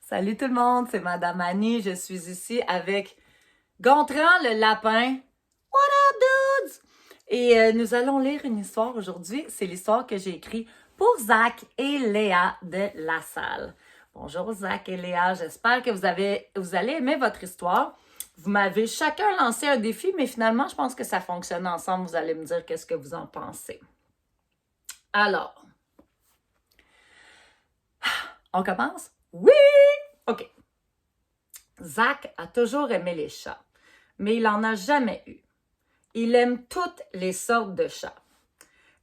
Salut tout le monde, c'est Madame Annie. Je suis ici avec Gontran le lapin. What up, dudes? Et nous allons lire une histoire aujourd'hui. C'est l'histoire que j'ai écrite pour Zach et Léa de La Salle. Bonjour Zach et Léa, j'espère que vous allez aimer votre histoire. Vous m'avez chacun lancé un défi, mais finalement, je pense que ça fonctionne ensemble. Vous allez me dire qu'est-ce que vous en pensez. Alors, on commence? Oui! OK. Zach a toujours aimé les chats, mais il n'en a jamais eu. Il aime toutes les sortes de chats.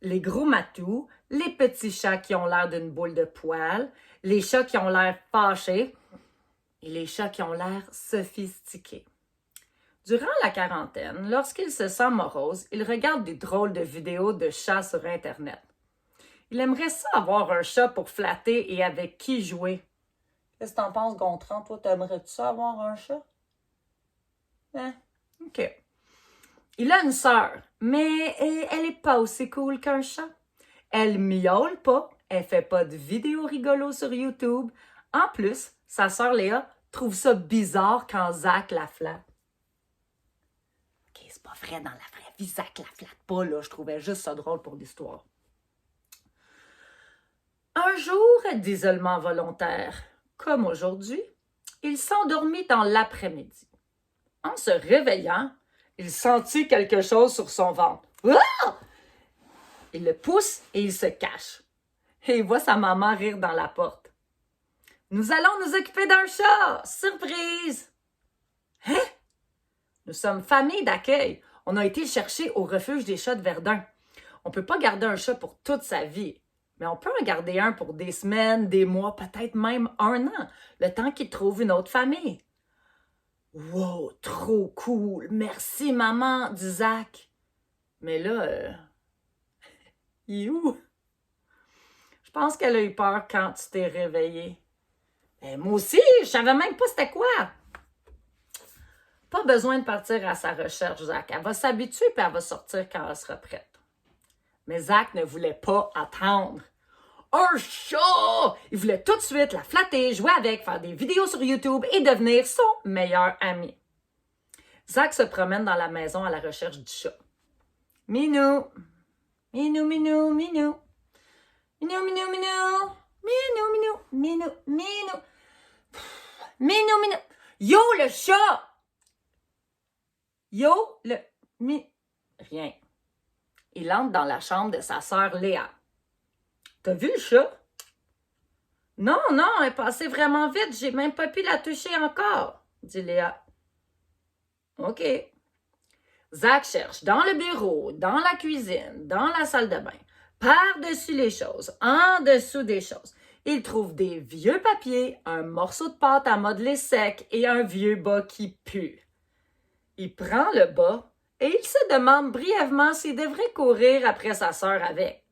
Les gros matous, les petits chats qui ont l'air d'une boule de poils, les chats qui ont l'air fâchés et les chats qui ont l'air sophistiqués. Durant la quarantaine, lorsqu'il se sent morose, il regarde des drôles de vidéos de chats sur Internet. Il aimerait ça avoir un chat pour flatter et avec qui jouer. Qu'est-ce que t'en penses, Gontran? Toi, t'aimerais-tu ça avoir un chat? Hein? OK. Il a une sœur, mais elle est pas aussi cool qu'un chat. Elle miaule pas, elle fait pas de vidéos rigolos sur YouTube. En plus, sa sœur Léa trouve ça bizarre quand Zach la flatte. OK, c'est pas vrai dans la vraie vie, Zach la flatte pas, là. Je trouvais juste ça drôle pour l'histoire. Un jour d'isolement volontaire, comme aujourd'hui, il s'endormit dans l'après-midi. En se réveillant, il sentit quelque chose sur son ventre. Ah! Il le pousse et il se cache. Et il voit sa maman rire dans la porte. « Nous allons nous occuper d'un chat! Surprise! » Hein? Nous sommes famille d'accueil. On a été chercher au refuge des chats de Verdun. On ne peut pas garder un chat pour toute sa vie. Mais on peut en garder un pour des semaines, des mois, peut-être même un an, le temps qu'il trouve une autre famille. « Wow, trop cool! Merci, maman! » dit Zach. Mais là, il est où? Je pense qu'elle a eu peur quand tu t'es réveillé. Moi aussi, je savais même pas c'était quoi. Pas besoin de partir à sa recherche, Zach. Elle va s'habituer puis elle va sortir quand elle sera prête. Mais Zach ne voulait pas attendre. Un chat! Il voulait tout de suite la flatter, jouer avec, faire des vidéos sur YouTube et devenir son meilleur ami. Zach se promène dans la maison à la recherche du chat. Minou! Minou, minou, minou! Minou, minou, minou! Minou, minou, minou, minou! Minou, minou! Yo, le chat! Yo, le... Rien. Il entre dans la chambre de sa sœur Léa. T'as vu le chat? Non, non, elle est passée vraiment vite. J'ai même pas pu la toucher encore, dit Léa. OK. Zach cherche dans le bureau, dans la cuisine, dans la salle de bain, par-dessus les choses, en dessous des choses. Il trouve des vieux papiers, un morceau de pâte à modeler sec et un vieux bas qui pue. Il prend le bas et il se demande brièvement s'il devrait courir après sa sœur avec.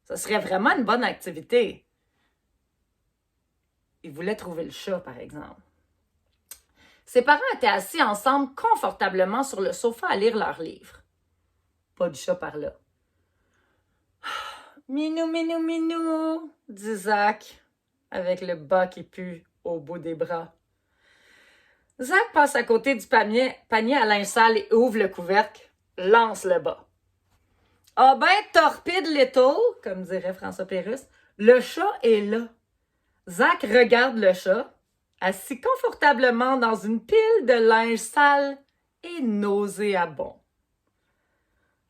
Ce serait vraiment une bonne activité. Il voulait trouver le chat, par exemple. Ses parents étaient assis ensemble confortablement sur le sofa à lire leurs livres. Pas de chat par là. « Minou, minou, minou » dit Zach, avec le bas qui pue au bout des bras. Zach passe à côté du panier à linge sale et ouvre le couvercle, lance le bas. Ah ben, torpide little, comme dirait François Pérusse, le chat est là. Zach regarde le chat, assis confortablement dans une pile de linge sale et nauséabond.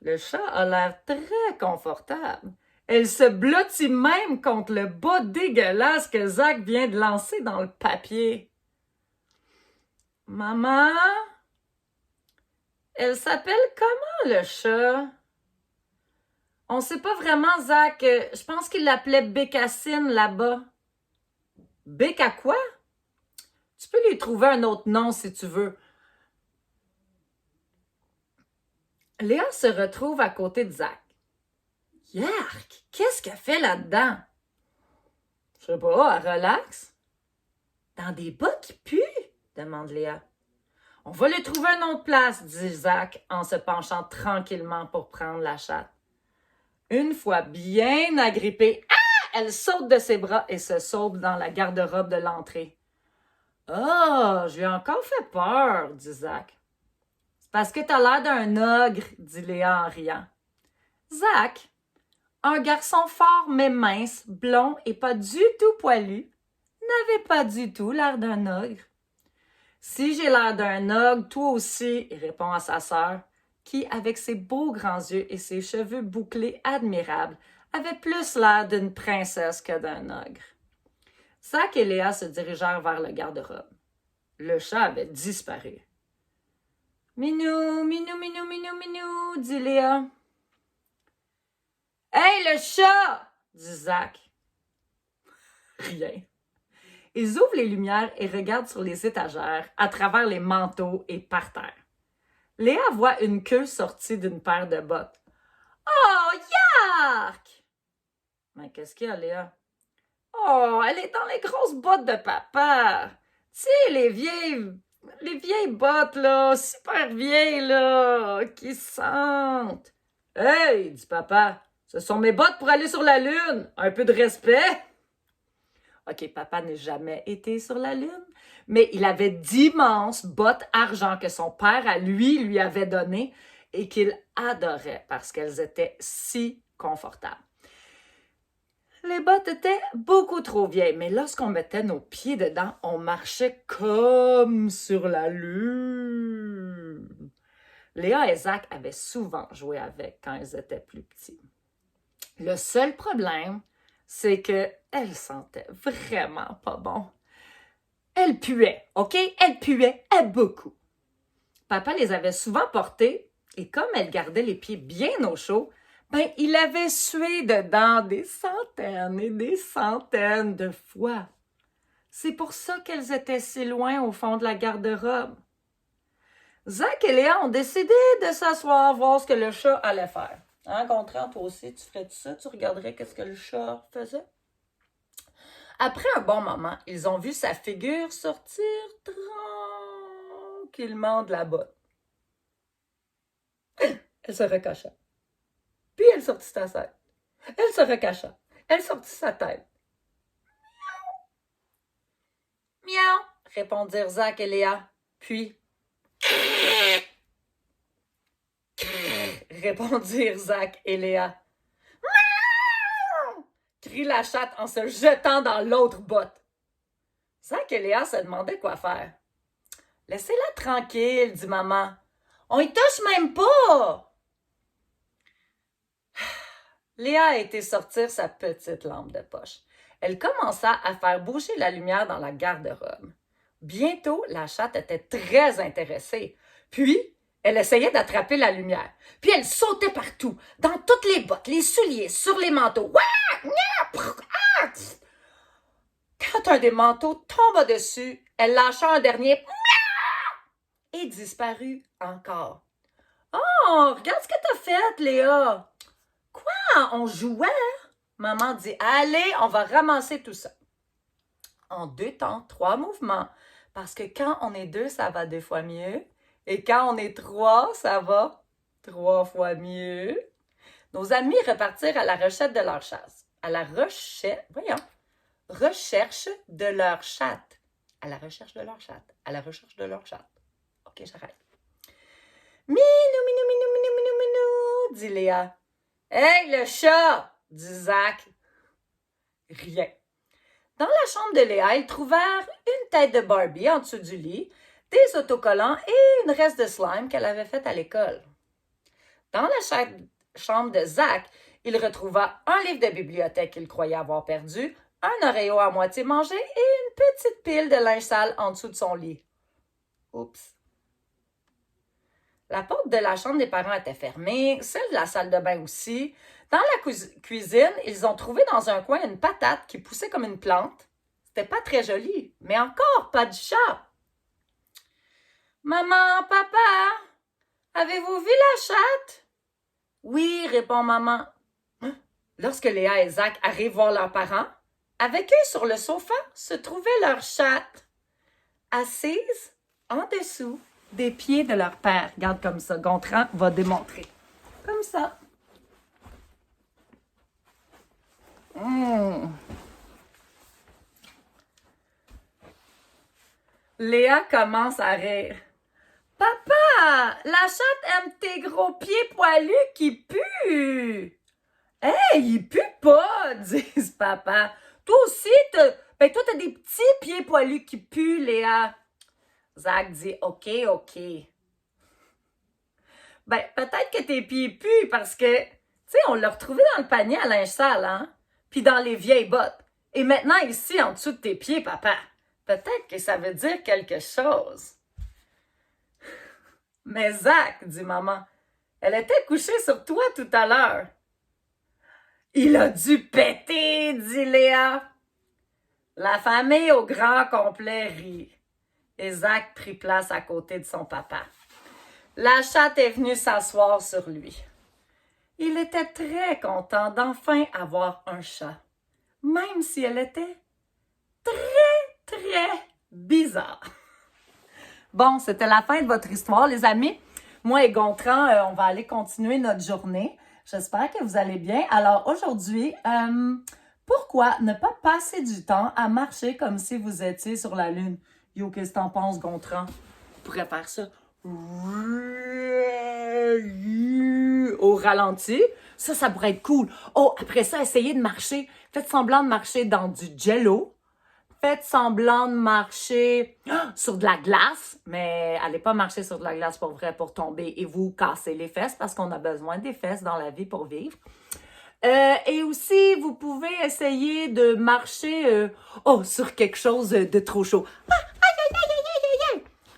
Le chat a l'air très confortable. Elle se blottit même contre le bas dégueulasse que Zach vient de lancer dans le papier. « Maman? Elle s'appelle comment, le chat? » On sait pas vraiment, Zach. Je pense qu'il l'appelait Bécassine là-bas. Bec à quoi? Tu peux lui trouver un autre nom si tu veux. Léa se retrouve à côté de Zach. Yark! Qu'est-ce qu'elle fait là-dedans? Je sais pas, elle relaxe. Dans des bas qui puent? Demande Léa. On va lui trouver une autre place, dit Zach en se penchant tranquillement pour prendre la chatte. Une fois bien agrippée, elle saute de ses bras et se sauve dans la garde-robe de l'entrée. Ah, je lui ai encore fait peur, dit Zach. C'est parce que t'as l'air d'un ogre, dit Léa en riant. Zach, un garçon fort mais mince, blond et pas du tout poilu, n'avait pas du tout l'air d'un ogre. Si j'ai l'air d'un ogre, toi aussi, il répond à sa sœur, qui, avec ses beaux grands yeux et ses cheveux bouclés admirables, avait plus l'air d'une princesse que d'un ogre. Zach et Léa se dirigèrent vers le garde-robe. Le chat avait disparu. Minou, minou, minou, minou, minou, dit Léa. Hey, le chat! Dit Zach. Rien. Ils ouvrent les lumières et regardent sur les étagères, à travers les manteaux et par terre. Léa voit une queue sortie d'une paire de bottes. Oh, yark! Mais qu'est-ce qu'il y a, Léa? Oh, elle est dans les grosses bottes de papa. Tu sais, les vieilles bottes, là, super vieilles, là, qui sentent. Hey, dit papa, ce sont mes bottes pour aller sur la Lune. Un peu de respect. OK, papa n'a jamais été sur la Lune, mais il avait d'immenses bottes argent que son père à lui avait données et qu'il adorait parce qu'elles étaient si confortables. Les bottes étaient beaucoup trop vieilles, mais lorsqu'on mettait nos pieds dedans, on marchait comme sur la Lune. Léa et Zach avaient souvent joué avec quand ils étaient plus petits. Le seul problème, c'est qu'elle sentait vraiment pas bon. Elle puait, OK? Elle puait à beaucoup. Papa les avait souvent portées et comme elle gardait les pieds bien au chaud, ben, il avait sué dedans des centaines et des centaines de fois. C'est pour ça qu'elles étaient si loin au fond de la garde-robe. Zach et Léa ont décidé de s'asseoir, voir ce que le chat allait faire. Hein, Gontran, toi aussi, tu ferais ça? Tu regarderais qu'est-ce que le chat faisait? Après un bon moment, ils ont vu sa figure sortir tranquillement de la botte. Elle se recacha. Puis elle sortit sa tête. Elle se recacha. Elle sortit sa tête. Miaou, répondirent Zach et Léa. Puis, répondirent Zach et Léa. Crie la chatte en se jetant dans l'autre botte. Zach et Léa se demandaient quoi faire. Laissez-la tranquille, dit maman. On y touche même pas. Léa a été sortir sa petite lampe de poche. Elle commença à faire bouger la lumière dans la garde-robe. Bientôt, la chatte était très intéressée. Puis, elle essayait d'attraper la lumière. Puis, elle sautait partout, dans toutes les bottes, les souliers, sur les manteaux. Quand un des manteaux tomba dessus, elle lâcha un dernier et disparut encore. Oh, regarde ce que t'as fait, Léa. Quoi, on jouait? Maman dit, allez, on va ramasser tout ça. En 2 temps, 3 mouvements. Parce que quand on est 2, ça va 2 fois mieux. Et quand on est 3, ça va 3 fois mieux. Nos amis repartirent à la recherche de leur chasse. Recherche de leur chatte. À la recherche de leur chatte. À la recherche de leur chatte. OK, j'arrête. Minou, minou, minou, minou, minou, minou, dit Léa. Hey, le chat, dit Zach. Rien. Dans la chambre de Léa, ils trouvèrent une tête de Barbie en dessous du lit, des autocollants et une reste de slime qu'elle avait faite à l'école. Dans la chambre de Zach, il retrouva un livre de bibliothèque qu'il croyait avoir perdu, un Oreo à moitié mangé et une petite pile de linge sale en dessous de son lit. Oups. La porte de la chambre des parents était fermée, celle de la salle de bain aussi. Dans la cuisine, ils ont trouvé dans un coin une patate qui poussait comme une plante. C'était pas très joli, mais encore pas du chat. Maman, papa, avez-vous vu la chatte? Oui, répond maman. Lorsque Léa et Zach arrivent voir leurs parents, avec eux sur le sofa se trouvait leur chatte, assise en dessous des pieds de leur père. Regarde comme ça, Gontran va démontrer. Comme ça. Léa commence à rire. Papa, la chatte aime tes gros pieds poilus qui puent. Hey, il pue pas, dit papa. Toi aussi, toi, t'as des petits pieds poilus qui puent, Léa. Zach dit, OK. Ben, peut-être que tes pieds puent parce que, tu sais, on l'a retrouvé dans le panier à linge sale, hein? Puis dans les vieilles bottes. Et maintenant, ici, en dessous de tes pieds, papa. Peut-être que ça veut dire quelque chose. Mais Zach, dit maman, elle était couchée sur toi tout à l'heure. Il a dû péter, dit Léa. La famille au grand complet rit. Et Zach prit place à côté de son papa. La chatte est venue s'asseoir sur lui. Il était très content d'enfin avoir un chat, même si elle était très bizarre. Bon, c'était la fin de votre histoire, les amis. Moi et Gontran, on va aller continuer notre journée. J'espère que vous allez bien. Alors aujourd'hui, pourquoi ne pas passer du temps à marcher comme si vous étiez sur la Lune? Yo, qu'est-ce que t'en penses, Gontran? On pourrait faire ça au ralenti. Ça pourrait être cool. Oh, après ça, essayez de marcher. Faites semblant de marcher dans du jello. Faites semblant de marcher sur de la glace, mais allez pas marcher sur de la glace pour vrai, pour tomber et vous casser les fesses parce qu'on a besoin des fesses dans la vie pour vivre. Et aussi, vous pouvez essayer de marcher sur quelque chose de trop chaud.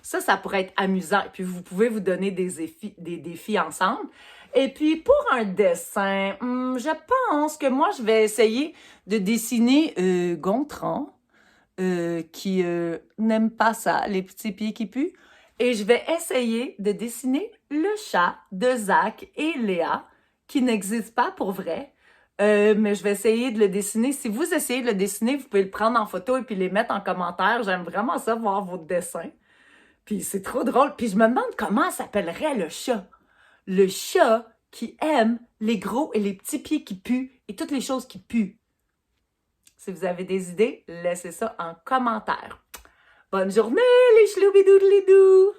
Ça pourrait être amusant. Et puis, vous pouvez vous donner des défis ensemble. Et puis, pour un dessin, je pense que moi, je vais essayer de dessiner Gontran, qui n'aime pas ça, les petits pieds qui puent. Et je vais essayer de dessiner le chat de Zach et Léa, qui n'existe pas pour vrai. Mais je vais essayer de le dessiner. Si vous essayez de le dessiner, vous pouvez le prendre en photo et puis les mettre en commentaire. J'aime vraiment ça, voir vos dessins. Puis c'est trop drôle. Puis je me demande comment s'appellerait le chat. Le chat qui aime les gros et les petits pieds qui puent et toutes les choses qui puent. Si vous avez des idées, laissez ça en commentaire. Bonne journée, les chloubidoudlidous!